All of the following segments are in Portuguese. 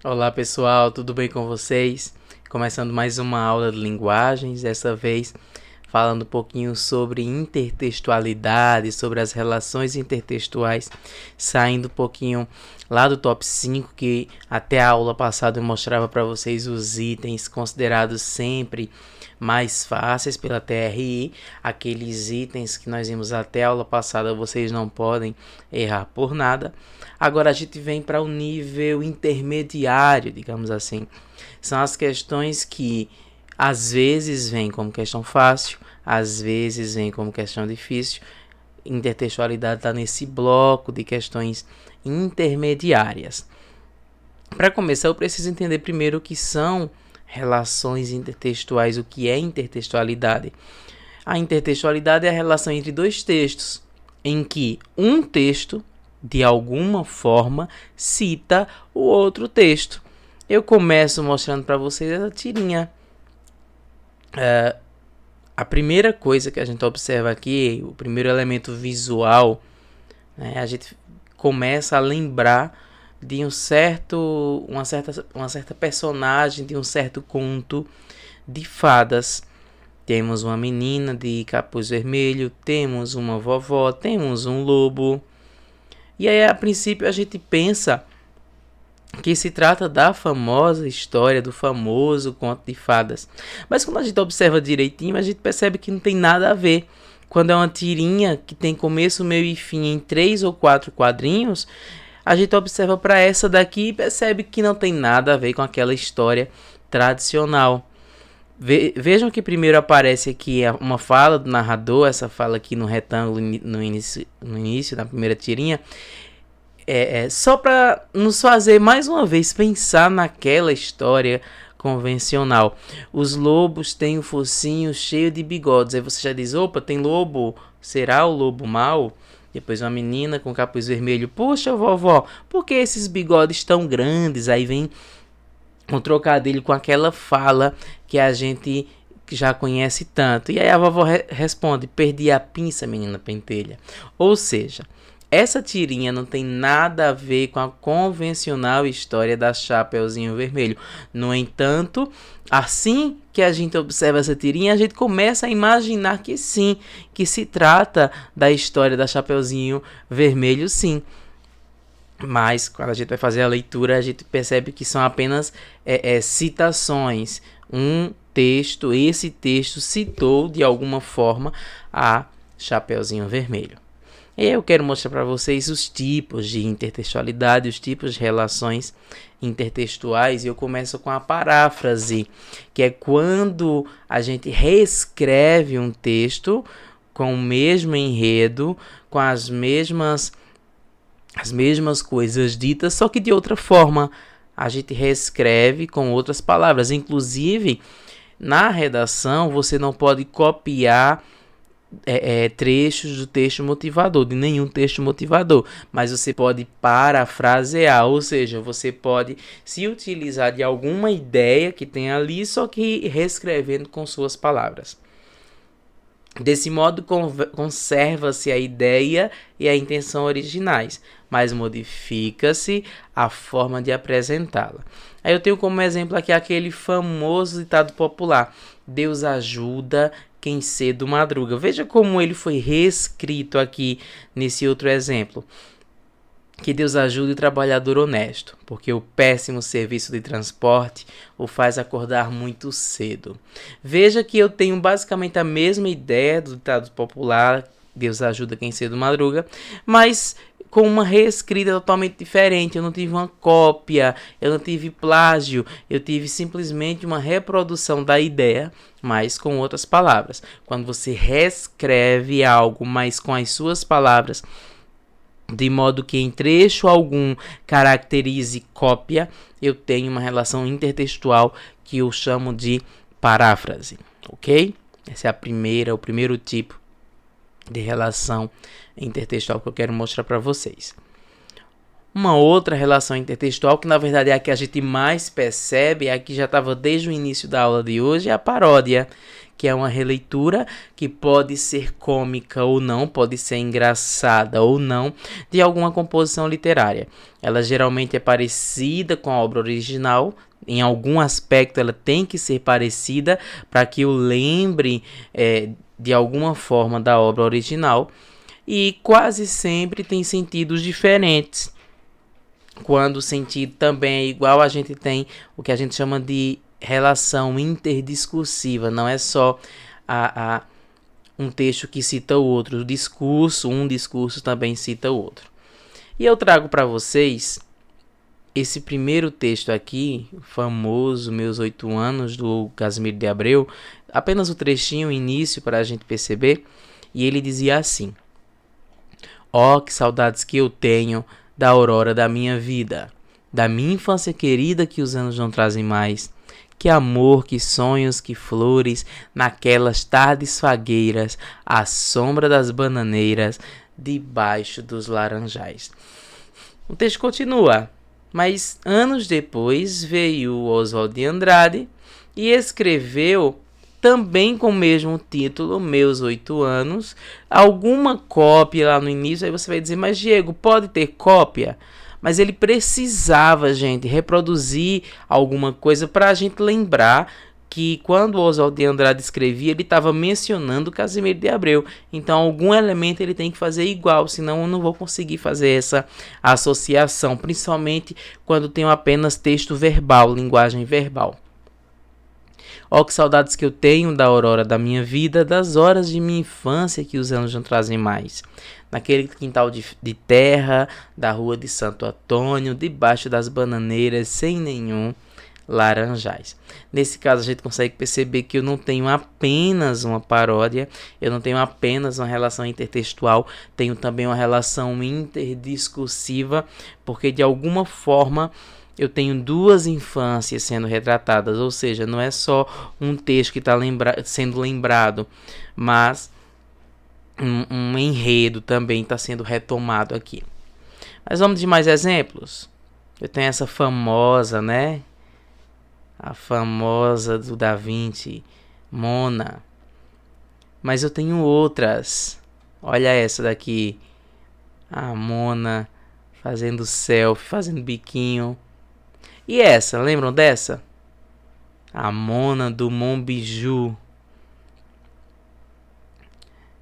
Olá pessoal, tudo bem com vocês? Começando mais uma aula de linguagens, dessa vez falando um pouquinho sobre intertextualidade, sobre as relações intertextuais, saindo um pouquinho lá do top 5, que até a aula passada eu mostrava para vocês os itens considerados sempre mais fáceis pela TRI, aqueles itens que nós vimos até a aula passada, vocês não podem errar por nada. Agora a gente vem para o nível intermediário, digamos assim. São as questões que às vezes vem como questão fácil, às vezes vem como questão difícil. Intertextualidade está nesse bloco de questões intermediárias. Para começar, eu preciso entender primeiro o que são relações intertextuais, o que é intertextualidade. A intertextualidade é a relação entre dois textos, em que um texto, de alguma forma, cita o outro texto. Eu começo mostrando para vocês essa tirinha. A primeira coisa que a gente observa aqui, o primeiro elemento visual, né, a gente começa a lembrar de uma certa personagem, de um certo conto de fadas. Temos uma menina de capuz vermelho, temos uma vovó, temos um lobo. E aí, a princípio, a gente pensa que se trata da famosa história do famoso conto de fadas. Mas quando a gente observa direitinho, a gente percebe que não tem nada a ver. Quando é uma tirinha que tem começo, meio e fim em 3 ou 4 quadrinhos, a gente observa para essa daqui e percebe que não tem nada a ver com aquela história tradicional. Vejam que primeiro aparece aqui uma fala do narrador, essa fala aqui no retângulo no início da primeira tirinha. Só para nos fazer mais uma vez pensar naquela história convencional. Os lobos têm o focinho cheio de bigodes. Aí você já diz, opa, tem lobo, será o lobo mau? Depois uma menina com capuz vermelho, poxa vovó, por que esses bigodes tão grandes? Aí vem um trocadilho com aquela fala que a gente já conhece tanto. E aí a vovó responde, perdi a pinça, menina pentelha. Ou seja, essa tirinha não tem nada a ver com a convencional história da Chapeuzinho Vermelho. No entanto, assim que a gente observa essa tirinha, a gente começa a imaginar que sim, que se trata da história da Chapeuzinho Vermelho, sim. Mas quando a gente vai fazer a leitura, a gente percebe que são apenas citações. Esse texto citou de alguma forma a Chapeuzinho Vermelho. E eu quero mostrar para vocês os tipos de intertextualidade, os tipos de relações intertextuais. E eu começo com a paráfrase, que é quando a gente reescreve um texto com o mesmo enredo, com as mesmas coisas ditas, só que de outra forma. A gente reescreve com outras palavras. Inclusive, na redação, você não pode copiar trechos do texto motivador, de nenhum texto motivador, mas você pode parafrasear, ou seja, você pode se utilizar de alguma ideia que tem ali, só que reescrevendo com suas palavras. Desse modo, conserva-se a ideia e a intenção originais, mas modifica-se a forma de apresentá-la. Aí eu tenho como exemplo aqui aquele famoso ditado popular: Deus ajuda quem cedo madruga. Veja como ele foi reescrito aqui nesse outro exemplo. Que Deus ajude o trabalhador honesto, porque o péssimo serviço de transporte o faz acordar muito cedo. Veja que eu tenho basicamente a mesma ideia do ditado popular, Deus ajuda quem cedo madruga, mas com uma reescrita totalmente diferente. Eu não tive uma cópia, eu não tive plágio, eu tive simplesmente uma reprodução da ideia, mas com outras palavras. Quando você reescreve algo, mas com as suas palavras, de modo que em trecho algum caracterize cópia, eu tenho uma relação intertextual que eu chamo de paráfrase, ok? Essa é o primeiro tipo de relação intertextual que eu quero mostrar para vocês. Uma outra relação intertextual, que na verdade é a que a gente mais percebe, é a que já estava desde o início da aula de hoje, é a paródia, que é uma releitura que pode ser cômica ou não, pode ser engraçada ou não, de alguma composição literária. Ela geralmente é parecida com a obra original, em algum aspecto ela tem que ser parecida para que o lembre de alguma forma da obra original, e quase sempre tem sentidos diferentes. Quando o sentido também é igual, a gente tem o que a gente chama de relação interdiscursiva. Não é só um texto que cita o outro. Um discurso também cita o outro. E eu trago para vocês esse primeiro texto aqui, famoso, Meus 8 Anos, do Casimiro de Abreu. Apenas o trechinho, o início, para a gente perceber. E ele dizia assim: ó, que saudades que eu tenho da aurora da minha vida, da minha infância querida que os anos não trazem mais. Que amor, que sonhos, que flores, naquelas tardes fagueiras, à sombra das bananeiras, debaixo dos laranjais. O texto continua, mas anos depois veio o Oswald de Andrade e escreveu, também com o mesmo título, Meus 8 Anos, alguma cópia lá no início. Aí você vai dizer, mas Diego, pode ter cópia? Mas ele precisava, gente, reproduzir alguma coisa para a gente lembrar que quando o Oswald de Andrade escrevia, ele estava mencionando Casimiro de Abreu. Então, algum elemento ele tem que fazer igual, senão eu não vou conseguir fazer essa associação, principalmente quando tenho apenas texto verbal, linguagem verbal. Ó, que saudades que eu tenho da aurora da minha vida, das horas de minha infância que os anos não trazem mais. Naquele quintal de terra, da rua de Santo Antônio, debaixo das bananeiras, sem nenhum laranjais. Nesse caso, a gente consegue perceber que eu não tenho apenas uma paródia, eu não tenho apenas uma relação intertextual, tenho também uma relação interdiscursiva, porque de alguma forma eu tenho duas infâncias sendo retratadas, ou seja, não é só um texto que está sendo lembrado, mas um enredo também está sendo retomado aqui. Mas vamos de mais exemplos. Eu tenho essa famosa, né? A famosa do Da Vinci, Mona. Mas eu tenho outras. Olha essa daqui. A Mona fazendo selfie, fazendo biquinho. E essa, lembram dessa? A Mona do Monbiju.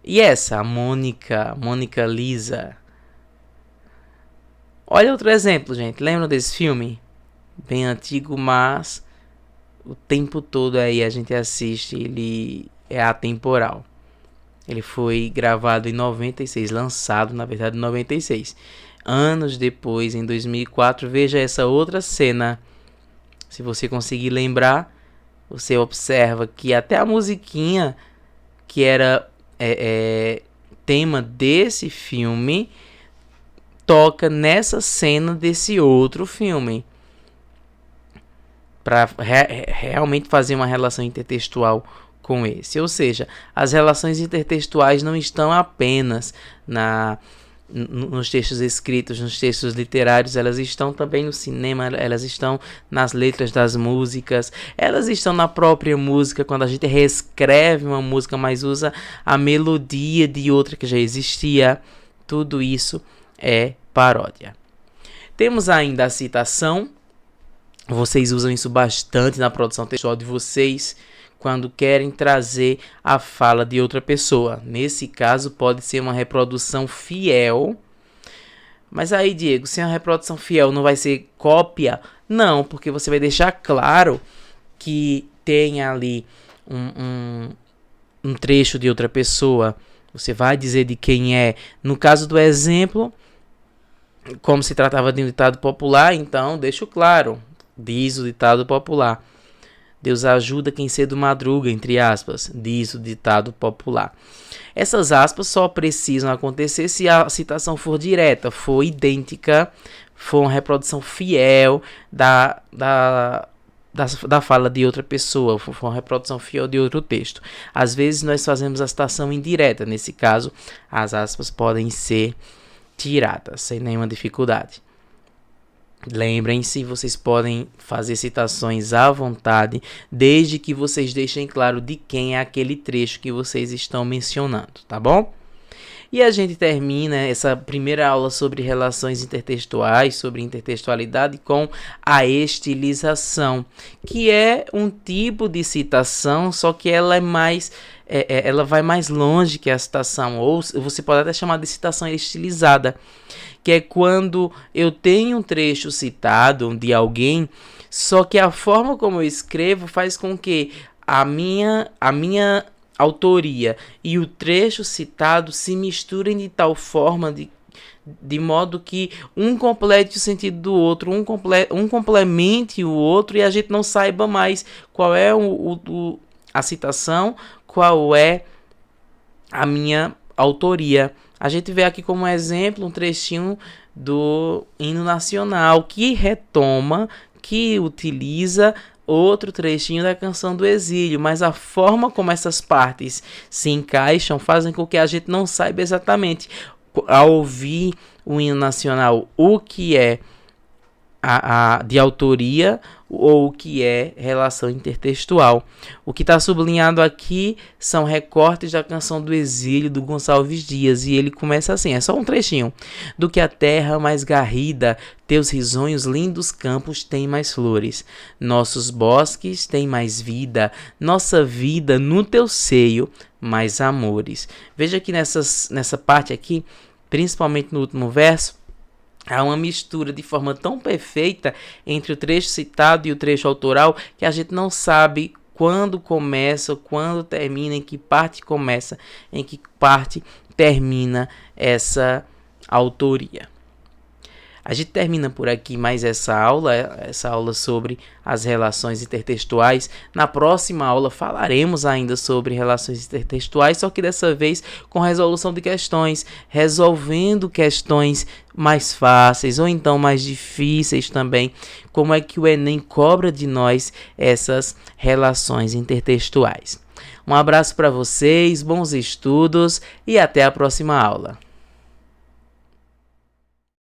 E essa, a Mônica Lisa. Olha outro exemplo, gente. Lembram desse filme? Bem antigo, mas o tempo todo aí a gente assiste, ele é atemporal. Ele foi gravado em 96, lançado na verdade em 96. Anos depois, em 2004, veja essa outra cena. Se você conseguir lembrar, você observa que até a musiquinha que era tema desse filme toca nessa cena desse outro filme, para realmente fazer uma relação intertextual com esse. Ou seja, as relações intertextuais não estão apenas nos textos escritos, nos textos literários, elas estão também no cinema, elas estão nas letras das músicas, elas estão na própria música, quando a gente reescreve uma música, mas usa a melodia de outra que já existia. Tudo isso é paródia. Temos ainda a citação. Vocês usam isso bastante na produção textual de vocês, quando querem trazer a fala de outra pessoa. Nesse caso, pode ser uma reprodução fiel. Mas aí, Diego, se é uma reprodução fiel, não vai ser cópia? Não, porque você vai deixar claro que tem ali um trecho de outra pessoa. Você vai dizer de quem é. No caso do exemplo, como se tratava de um ditado popular, então deixo claro. Diz o ditado popular. Deus ajuda quem cedo madruga, entre aspas, diz o ditado popular. Essas aspas só precisam acontecer se a citação for direta, for idêntica, for uma reprodução fiel da fala de outra pessoa, for uma reprodução fiel de outro texto. Às vezes nós fazemos a citação indireta, nesse caso as aspas podem ser tiradas sem nenhuma dificuldade. Lembrem-se, vocês podem fazer citações à vontade, desde que vocês deixem claro de quem é aquele trecho que vocês estão mencionando, tá bom? E a gente termina essa primeira aula sobre relações intertextuais, sobre intertextualidade, com a estilização, que é um tipo de citação, só que ela ela vai mais longe que a citação, ou você pode até chamar de citação estilizada, que é quando eu tenho um trecho citado de alguém, só que a forma como eu escrevo faz com que a minha autoria e o trecho citado se misturem de tal forma de modo que um complete o sentido do outro, um complemente o outro, e a gente não saiba mais qual é a citação, qual é a minha autoria. A gente vê aqui como exemplo um trechinho do hino nacional que retoma, que utiliza outro trechinho da Canção do Exílio, mas a forma como essas partes se encaixam fazem com que a gente não saiba exatamente, ao ouvir o hino nacional, o que é de autoria ou o que é relação intertextual. O que está sublinhado aqui são recortes da Canção do Exílio do Gonçalves Dias, e ele começa assim, é só um trechinho: do que a terra mais garrida, teus risonhos lindos campos têm mais flores, nossos bosques têm mais vida, nossa vida no teu seio mais amores. Veja que nessa parte aqui, principalmente no último verso, há uma mistura de forma tão perfeita entre o trecho citado e o trecho autoral que a gente não sabe quando começa, quando termina, em que parte começa, em que parte termina essa autoria. A gente termina por aqui mais essa aula sobre as relações intertextuais. Na próxima aula falaremos ainda sobre relações intertextuais, só que dessa vez com resolução de questões, resolvendo questões mais fáceis ou então mais difíceis também. Como é que o Enem cobra de nós essas relações intertextuais. Um abraço para vocês, bons estudos e até a próxima aula.